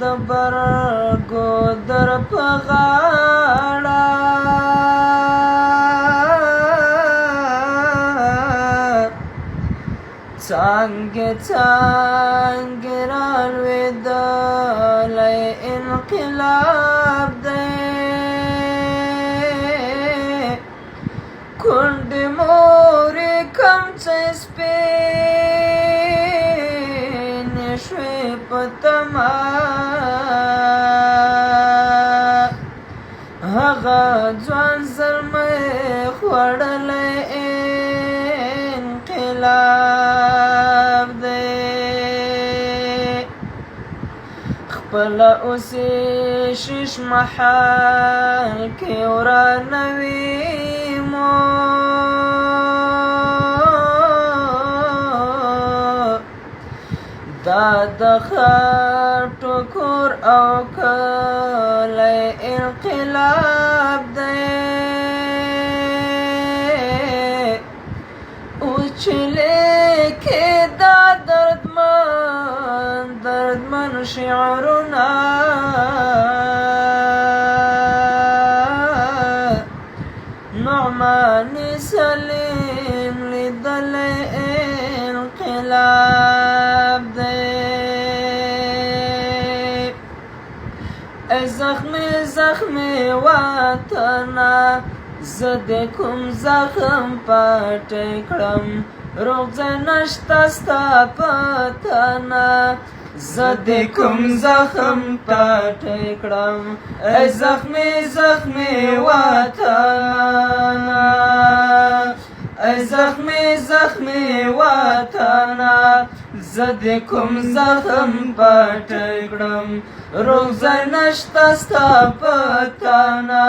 د برګو در په غاړه څانګې څانګې رالوېدلی انقلاب دی کونډې مورې کمڅۍ سپینې شوې په تمه هغه ځوان زلمی خوړلی انقلاب دی خپله اوس یې شیش محل کې ورانوي دا د ښار ټکور او کلی انقلاب دی اوس چې لیکې دا دردمن شعرونه نعمان سلیم لیدلی انقلاب دی ای زخمی زخمی وطنه زه د کوم زخم پټی کړم روغ ځای نشته ستا په تنه زه د کوم زخم پټی کړم ای زخمی زخمی وطنه ای زخمی زخمی وطنه زه د کوم زخم پټی کړم روغ ځای نشته ستا په تنه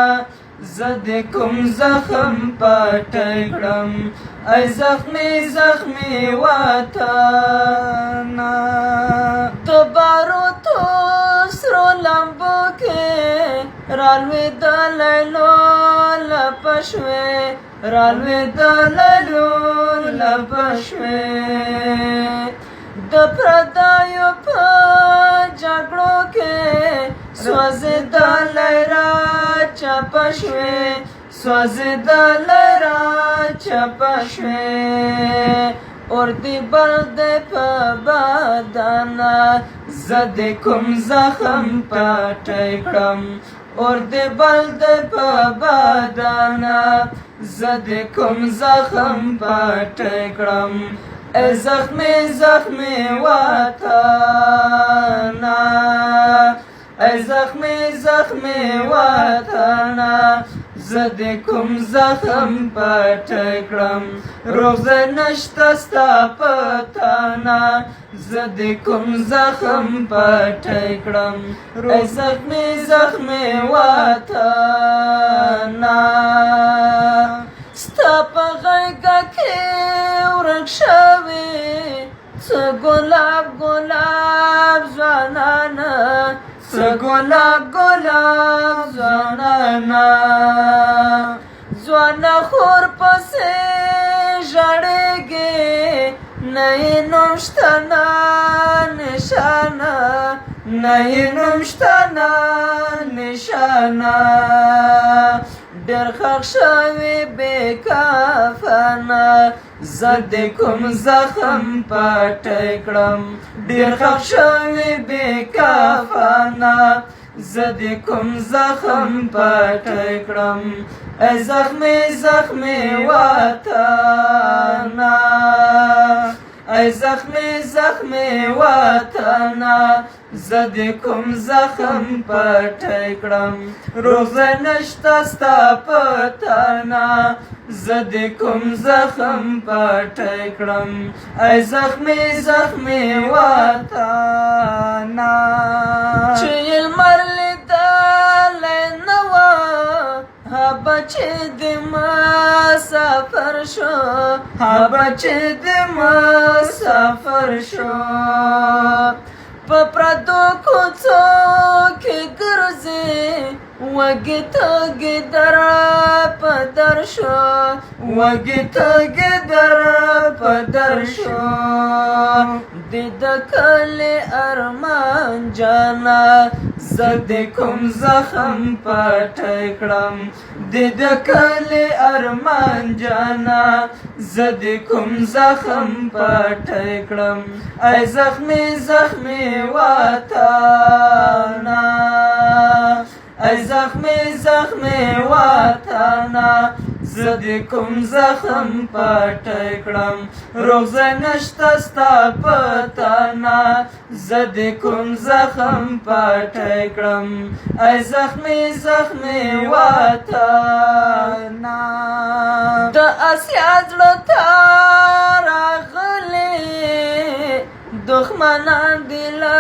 زه د کوم زخم پټی کړم ای زخمی زخمی وطنه د باروتو سرو لمبو کې رالوېدلی لوله شوې رالوېدلی لوله شوې د پردیو په جګړو کې سوځېدلی راچپه شوې سوځېدلی راچپه شوې اور دې بل دی په بدنه زه د کوم زخم پټی کړم اور دې بل دی په بدنه زه د کوم زخم پټی کړم ای زخمی زخمی وطنه ای زخمی زخمی وطنه زه د کوم زخم پټی کړم روغ ځای نشته ستا په تنه زه د کوم زخم پټی کړم ای زخمی زخمی وطنه ستا په غېږه کې ورک شوي څه ګلاب ګلاب ځوانانه څه ګلاب ګلاب ځوانانه ځوانه خور پسې ژړېږي نه یې نوم شته نه نشانه نه یې نوم شته نه نشانه ډېر ښخ شوي بې کفنه زه د کوم زخم پټی کړم ډېر ښخ شوي بې کفنه زه د کوم زخم پټی کړم ای زخمی زخمی وطنه ای زخمی زخمی وطنه زه د کوم زخم پټی کړم روغ ځای نشته ستا په تنه زه د کوم زخم پټی کړم ای زخمی زخمی وطنه چې یې لمر لیدلی نه وه هغه چې د مسافر شو هغه چې د مسافر شو په پردو کوڅو کې ګرځي وږي تږي در په در شو وږي تږي در په در شو د کلي ارمان جانا زه د کوم زخم پټی کړم د کلي ارمان جانا زه د کوم زخم پټی کړم ای زخمي زخمي وطنه ای زخمي زخمي وطنه زه د کوم زخم پټی کړم روغ نشته ستا په تنه زه د کوم زخم پټی کړم ای زخمي زخمي وطنه د اسیا زړه ته راغلي دښمنان دي له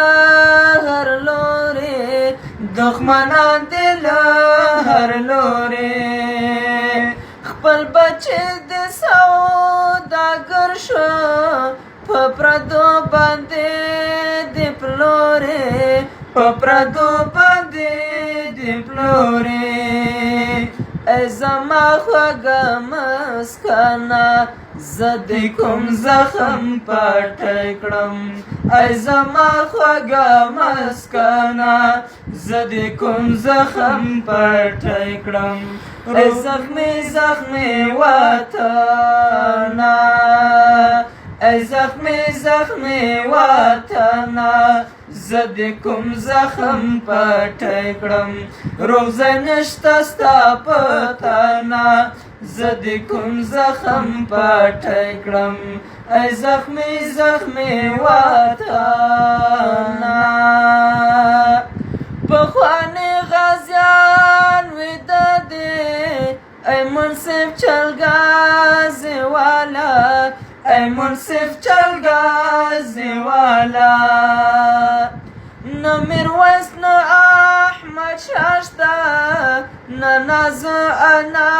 هر لورې دښمنان دي له هر لورې خپل بچی د سوداګر شو په پردو باندې د پلورې په پردو باندې د پلورې ای زما خوږه مسکنه زه د کوم زخم پټی کړم ای زما خوږه مسکنه زه د کوم زخم پټی کړم ای زخمي زخمي وطنه ای زخمي زخمي وطنه زه د کوم زخم پټی کړم روغ نشته ستا په تنه زه د کوم زخم پټی کړم ای زخمي زخمي وطنه پخواني غازیان ویده دي ای منصف چلګازي والا ای منصف چلګازي والا نه میرویس نه احمد شاه شته نه نازو انا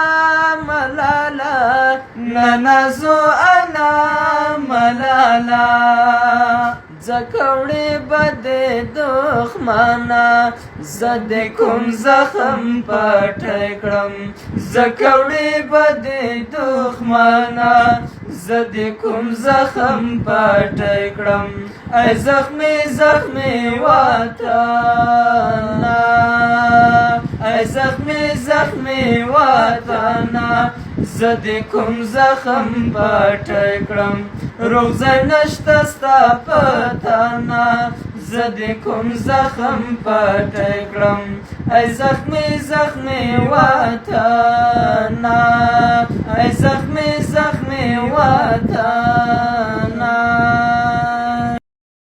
ملاله نه نازو انا ملاله ځکه وړې به د دښمنه زه د کوم زخم پټی کړم ځکه وړې به د دښمنه زه د کوم زخم پټی کړم ای زخمي زخمي وطنه ای زخمي زخمي وطنه زه د کوم زخم پټی کړم روغ نشته ستا په تنه زه د کوم زخم پټی کړم ای زخمي زخمي وطنه ای زخمي زخمي وطنه